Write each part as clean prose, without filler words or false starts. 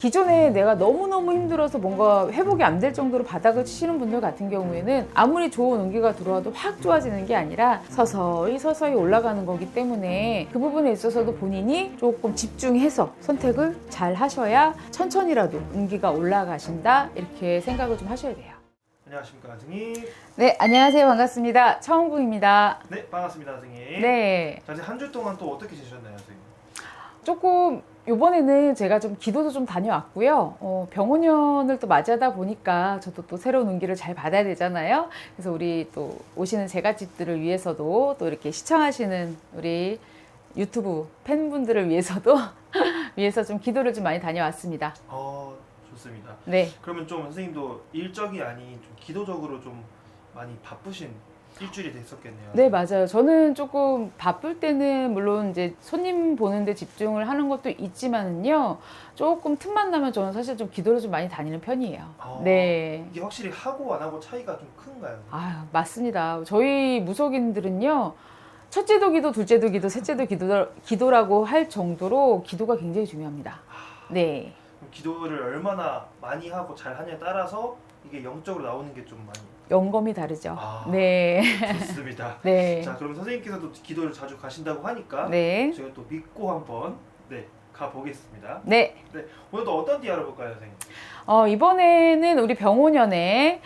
기존에 내가 너무너무 힘들어서 뭔가 회복이 안 될 정도로 바닥을 치시는 분들 같은 경우에는 아무리 좋은 운기가 들어와도 확 좋아지는 게 아니라 서서히 올라가는 거기 때문에 그 부분에 있어서도 본인이 조금 집중해서 선택을 잘 하셔야 천천히라도 운기가 올라가신다, 이렇게 생각을 좀 하셔야 돼요. 안녕하십니까, 선생님. 네, 안녕하세요. 반갑습니다. 차원궁입니다. 네, 반갑습니다, 선생님. 네. 자, 이제 한 주 동안 또 어떻게 지내셨나요, 선생님? 조금 이번에는 제가 좀 기도도 좀 다녀왔고요. 병원년을 또 맞이하다 보니까 저도 또 새로운 운기를 잘 받아야 되잖아요. 그래서 우리 또 오시는 제갓집들을 위해서도 또 이렇게 시청하시는 우리 유튜브 팬분들을 위해서도 위해서 좀 기도를 좀 많이 다녀왔습니다. 좋습니다. 네. 그러면 좀 선생님도 일적이 아닌 좀 기도적으로 좀 많이 바쁘신 일주일이 됐었겠네요. 네, 맞아요. 저는 조금 바쁠 때는 물론 이제 손님 보는데 집중을 하는 것도 있지만은요, 조금 틈만 나면 저는 사실 좀 기도를 좀 많이 다니는 편이에요. 네. 이게 확실히 하고 안 하고 차이가 좀 큰가요? 맞습니다. 저희 무속인들은요, 첫째도 기도, 둘째도 기도, 셋째도 기도라고 할 정도로 기도가 굉장히 중요합니다. 네. 그럼 기도를 얼마나 많이 하고 잘 하냐에 따라서 이게 영적으로 나오는 게 좀 많이 영검이 다르죠. 네. 좋습니다. 네. 자, 그럼 선생님께서도 기도를 자주 가신다고 하니까 네. 제가 또 믿고 한번 가보겠습니다. 네. 오늘도 어떤 띠 알아볼까요, 선생님? 이번에는 우리 병오년에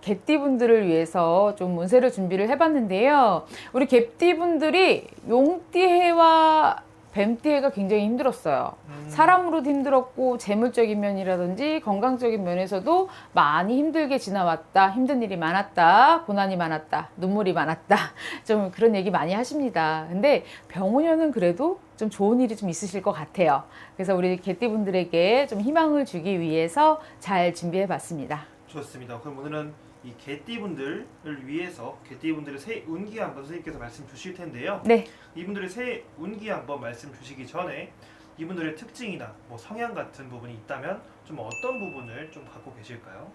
개띠분들을 위해서 좀 운세를 준비를 해봤는데요. 우리 개띠분들이 용띠해와 뱀띠해가 굉장히 힘들었어요. 사람으로도 힘들었고 재물적인 면이라든지 건강적인 면에서도 많이 힘들게 지나왔다. 힘든 일이 많았다. 고난이 많았다. 눈물이 많았다. 좀 그런 얘기 많이 하십니다. 근데 병오년은 그래도 좀 좋은 일이 좀 있으실 것 같아요. 그래서 우리 개띠분들에게 좀 희망을 주기 위해서 잘 준비해 봤습니다. 좋습니다. 그럼 오늘은 이 개띠분들을 위해서 개띠분들의 새 운기 한번 선생님께서 말씀 주실 텐데요. 네. 이분들의 새 운기 한번 말씀 주시기 전에 이분들의 특징이나 뭐 성향 같은 부분이 있다면 좀 어떤 부분을 좀 갖고 계실까요?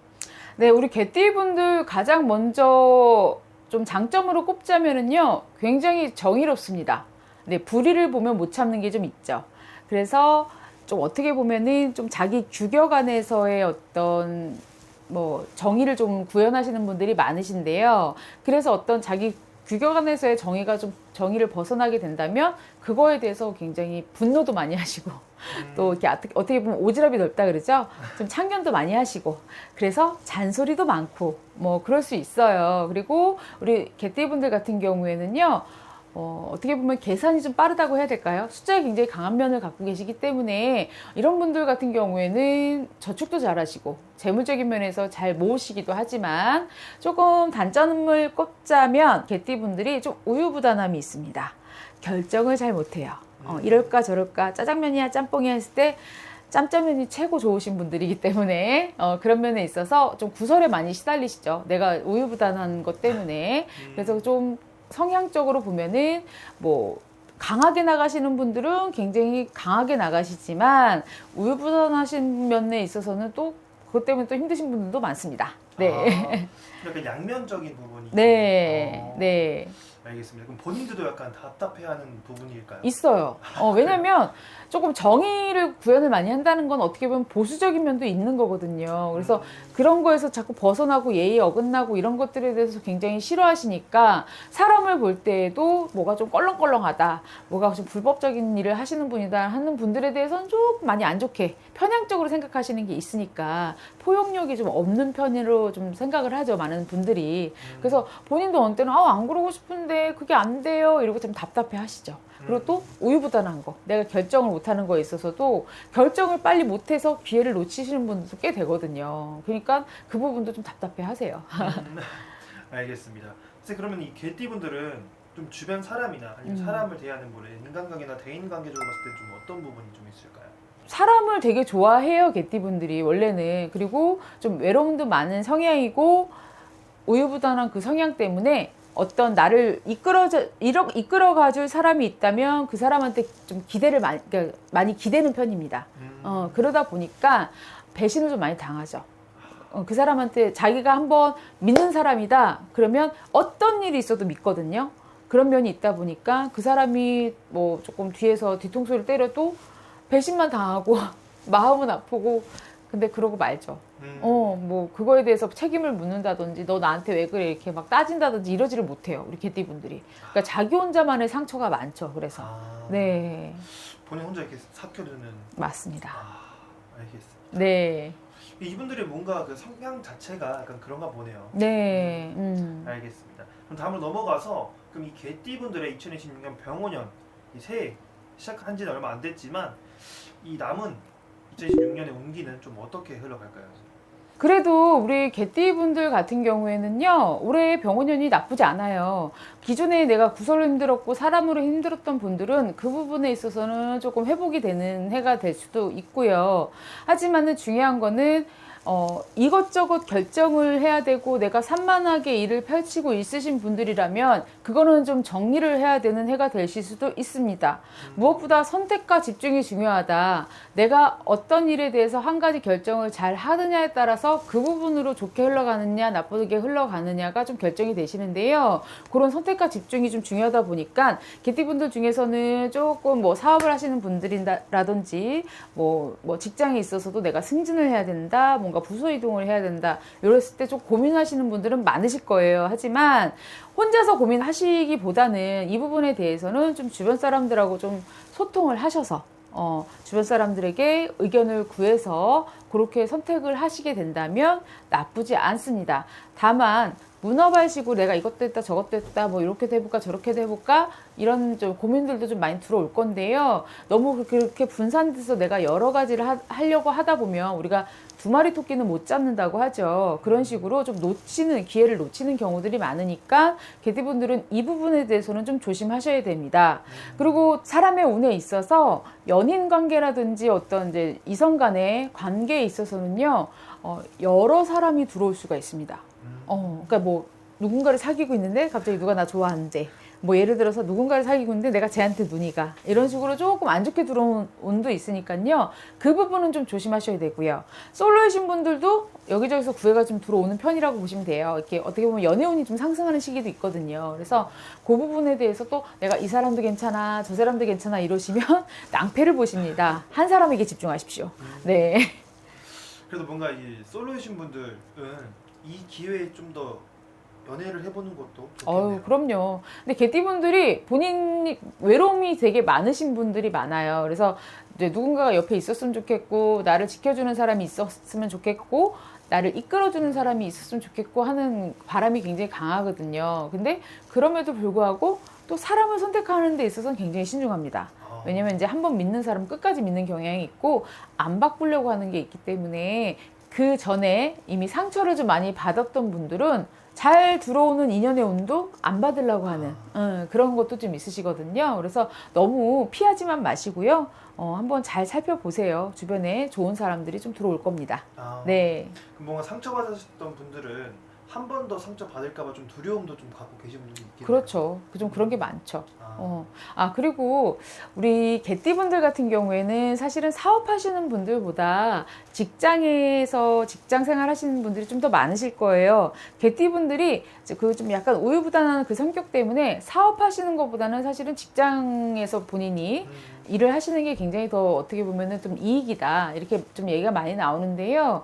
네, 우리 개띠분들 가장 먼저 좀 장점으로 꼽자면은요, 굉장히 정의롭습니다. 네, 불의를 보면 못 참는 게 좀 있죠. 그래서 좀 어떻게 보면은 좀 자기 규격 안에서의 어떤 뭐 정의를 좀 구현하시는 분들이 많으신데요. 그래서 어떤 자기 규격 안에서의 정의를 벗어나게 된다면 그거에 대해서 굉장히 분노도 많이 하시고 또 이렇게 어떻게 보면 오지랖이 넓다 그러죠. 좀 참견도 많이 하시고 그래서 잔소리도 많고 뭐 그럴 수 있어요. 그리고 우리 개띠분들 같은 경우에는요, 어떻게 보면 계산이 좀 빠르다고 해야 될까요? 숫자에 굉장히 강한 면을 갖고 계시기 때문에 이런 분들 같은 경우에는 저축도 잘하시고 재물적인 면에서 잘 모으시기도 하지만 조금 단점을 꼽자면 개띠분들이 좀 우유부단함이 있습니다. 결정을 잘 못해요. 이럴까 저럴까 짜장면이야 짬뽕이야 했을 때 짬짜면이 최고 좋으신 분들이기 때문에 그런 면에 있어서 좀 구설에 많이 시달리시죠. 내가 우유부단한 것 때문에. 그래서 좀 성향적으로 보면은 뭐 강하게 나가시는 분들은 굉장히 강하게 나가시지만 우유부단하신 면에 있어서는 또 그것 때문에 또 힘드신 분들도 많습니다. 네. 약간 양면적인 부분이. 네. 네. 알겠습니다. 그럼 본인들도 약간 답답해하는 부분일까요? 있어요. 왜냐면 조금 정의를 구현을 많이 한다는 건 어떻게 보면 보수적인 면도 있는 거거든요. 그래서 그런 거에서 자꾸 벗어나고 예의 어긋나고 이런 것들에 대해서 굉장히 싫어하시니까 사람을 볼 때에도 뭐가 좀 껄렁껄렁하다, 뭐가 좀 불법적인 일을 하시는 분이다 하는 분들에 대해서는 조금 많이 안 좋게 편향적으로 생각하시는 게 있으니까 포용력이 좀 없는 편으로 좀 생각을 하죠. 많은 분들이. 그래서 본인도 어느 때는 안 그러고 싶은데 그게 안 돼요 이러고 좀 답답해 하시죠. 그리고 또 우유부단한 거, 내가 결정을 못하는 거에 있어서도 결정을 빨리 못해서 기회를 놓치시는 분들도 꽤 되거든요. 그러니까 그 부분도 좀 답답해 하세요. 알겠습니다. 선생님, 그러면 이 개띠분들은 좀 주변 사람이나 아니면 사람을 대하는 분의 인간관계나 대인관계적으로 봤을 때 좀 어떤 부분이 좀 있을까요? 사람을 되게 좋아해요, 개띠분들이 원래는. 그리고 좀 외로움도 많은 성향이고 우유부단한 그 성향 때문에 어떤 나를 이끌어가 줄 사람이 있다면 그 사람한테 좀 기대를 많이 기대는 편입니다. 그러다 보니까 배신을 좀 많이 당하죠. 그 사람한테 자기가 한번 믿는 사람이다 그러면 어떤 일이 있어도 믿거든요. 그런 면이 있다 보니까 그 사람이 뭐 조금 뒤에서 뒤통수를 때려도 배신만 당하고 마음은 아프고 근데 그러고 말죠. 뭐 그거에 대해서 책임을 묻는다든지 너 나한테 왜 그래 이렇게 막 따진다든지 이러지를 못해요. 우리 개띠분들이. 그러니까 자기 혼자만의 상처가 많죠. 그래서 네 본인 혼자 이렇게 삭혀두는. 맞습니다. 알겠습니다. 네. 이분들이 뭔가 그 성향 자체가 약간 그런가 보네요. 네. 알겠습니다. 그럼 다음으로 넘어가서 그럼 이 개띠분들의 2026년 병원년 이 새해 시작한 지는 얼마 안 됐지만 이 남은 2026년의 운기는 좀 어떻게 흘러갈까요? 그래도 우리 개띠분들 같은 경우에는요, 올해 병원년이 나쁘지 않아요. 기존에 내가 구설로 힘들었고 사람으로 힘들었던 분들은 그 부분에 있어서는 조금 회복이 되는 해가 될 수도 있고요. 하지만은 중요한 거는 이것저것 결정을 해야 되고 내가 산만하게 일을 펼치고 있으신 분들이라면 그거는 좀 정리를 해야 되는 해가 되실 수도 있습니다. 무엇보다 선택과 집중이 중요하다. 내가 어떤 일에 대해서 한 가지 결정을 잘 하느냐에 따라서 그 부분으로 좋게 흘러가느냐 나쁘게 흘러가느냐가 좀 결정이 되시는데요. 그런 선택과 집중이 좀 중요하다 보니까 개띠분들 중에서는 조금 뭐 사업을 하시는 분들이라든지 뭐 직장에 있어서도 내가 승진을 해야 된다. 뭔가 부서 이동을 해야 된다. 이랬을 때 좀 고민하시는 분들은 많으실 거예요. 하지만 혼자서 고민하시기보다는 이 부분에 대해서는 좀 주변 사람들하고 좀 소통을 하셔서 주변 사람들에게 의견을 구해서 그렇게 선택을 하시게 된다면 나쁘지 않습니다. 다만 문어발식으로 내가 이것도 했다 저것도 했다 뭐 이렇게도 해볼까 저렇게도 해볼까 이런 좀 고민들도 좀 많이 들어올 건데요. 너무 그렇게 분산돼서 내가 여러 가지를 하려고 하다 보면 우리가 두 마리 토끼는 못 잡는다고 하죠. 그런 식으로 좀 기회를 놓치는 경우들이 많으니까 개띠분들은 이 부분에 대해서는 좀 조심하셔야 됩니다. 그리고 사람의 운에 있어서 연인 관계라든지 어떤 이제 이성 간의 관계에 있어서는요, 여러 사람이 들어올 수가 있습니다. 그러니까 뭐 누군가를 사귀고 있는데 갑자기 누가 나 좋아하는데 뭐 예를 들어서 누군가를 사귀고 있는데 내가 쟤한테 눈이 가 이런 식으로 조금 안 좋게 들어온 운도 있으니까요. 그 부분은 좀 조심하셔야 되고요. 솔로이신 분들도 여기저기서 구애가 좀 들어오는 편이라고 보시면 돼요. 이렇게 어떻게 보면 연애운이 좀 상승하는 시기도 있거든요. 그래서 그 부분에 대해서 또 내가 이 사람도 괜찮아 저 사람도 괜찮아 이러시면 낭패를 보십니다. 한 사람에게 집중하십시오. 네. 그래도 뭔가 이 솔로이신 분들은 이 기회에 좀 더 연애를 해보는 것도 좋겠네요. 그럼요. 근데 개띠분들이 본인이 외로움이 되게 많으신 분들이 많아요. 그래서 이제 누군가가 옆에 있었으면 좋겠고, 나를 지켜주는 사람이 있었으면 좋겠고, 나를 이끌어주는 사람이 있었으면 좋겠고 하는 바람이 굉장히 강하거든요. 근데 그럼에도 불구하고 또 사람을 선택하는 데 있어서는 굉장히 신중합니다. 왜냐면 이제 한번 믿는 사람 끝까지 믿는 경향이 있고, 안 바꾸려고 하는 게 있기 때문에 그 전에 이미 상처를 좀 많이 받았던 분들은 잘 들어오는 인연의 운도 안 받으려고 하는 그런 것도 좀 있으시거든요. 그래서 너무 피하지만 마시고요. 한번 잘 살펴보세요. 주변에 좋은 사람들이 좀 들어올 겁니다. 네. 그럼 뭔가 상처받으셨던 분들은 한 번 더 상처 받을까봐 좀 두려움도 좀 갖고 계신 분들이 있겠네요. 그렇죠. 좀 그런 게 많죠. 그리고 우리 개띠분들 같은 경우에는 사실은 사업하시는 분들보다 직장에서 직장 생활 하시는 분들이 좀 더 많으실 거예요. 개띠분들이 그 좀 약간 우유부단한 그 성격 때문에 사업하시는 것보다는 사실은 직장에서 본인이 일을 하시는 게 굉장히 더 어떻게 보면은 좀 이익이다. 이렇게 좀 얘기가 많이 나오는데요.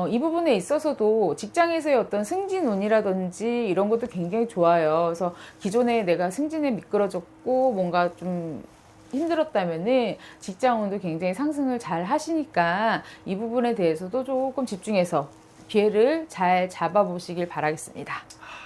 이 부분에 있어서도 직장에서의 어떤 승진운이라든지 이런 것도 굉장히 좋아요. 그래서 기존에 내가 승진에 미끄러졌고 뭔가 좀 힘들었다면은 직장운도 굉장히 상승을 잘 하시니까 이 부분에 대해서도 조금 집중해서 기회를 잘 잡아보시길 바라겠습니다.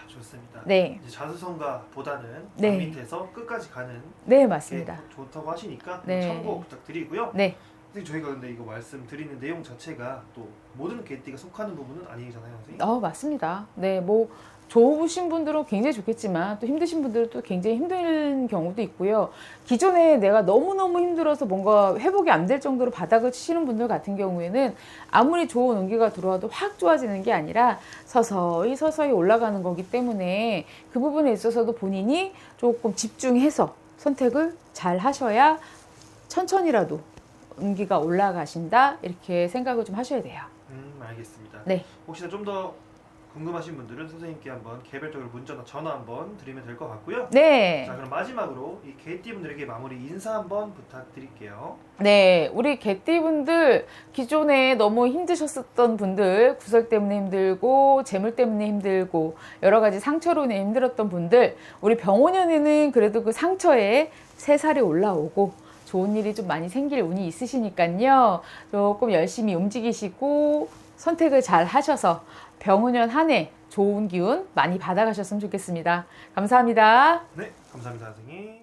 좋습니다. 네. 이제 자수성가보다는 네. 밑에서 끝까지 가는 네, 맞습니다. 게 좋다고 하시니까 네. 참고 부탁드리고요. 네. 선생님 저희가 근데 이거 말씀드리는 내용 자체가 또 모든 개띠가 속하는 부분은 아니잖아요, 선생님. 맞습니다. 네, 뭐 좋으신 분들은 굉장히 좋겠지만 또 힘드신 분들은 또 굉장히 힘든 경우도 있고요. 기존에 내가 너무너무 힘들어서 뭔가 회복이 안 될 정도로 바닥을 치시는 분들 같은 경우에는 아무리 좋은 운기가 들어와도 확 좋아지는 게 아니라 서서히 올라가는 거기 때문에 그 부분에 있어서도 본인이 조금 집중해서 선택을 잘 하셔야 천천히라도 운기가 올라가신다 이렇게 생각을 좀 하셔야 돼요. 알겠습니다. 네. 혹시나 좀 더 궁금하신 분들은 선생님께 한번 개별적으로 문자나 전화 한번 드리면 될 것 같고요. 네. 자, 그럼 마지막으로 이 개띠분들에게 마무리 인사 한번 부탁드릴게요. 네, 우리 개띠분들 기존에 너무 힘드셨었던 분들, 구설 때문에 힘들고 재물 때문에 힘들고 여러 가지 상처로 인해 힘들었던 분들, 우리 병원년에는 그래도 그 상처에 새살이 올라오고 좋은 일이 좀 많이 생길 운이 있으시니까요. 조금 열심히 움직이시고 선택을 잘 하셔서 병원년 한 해 좋은 기운 많이 받아가셨으면 좋겠습니다. 감사합니다. 네, 감사합니다, 선생님.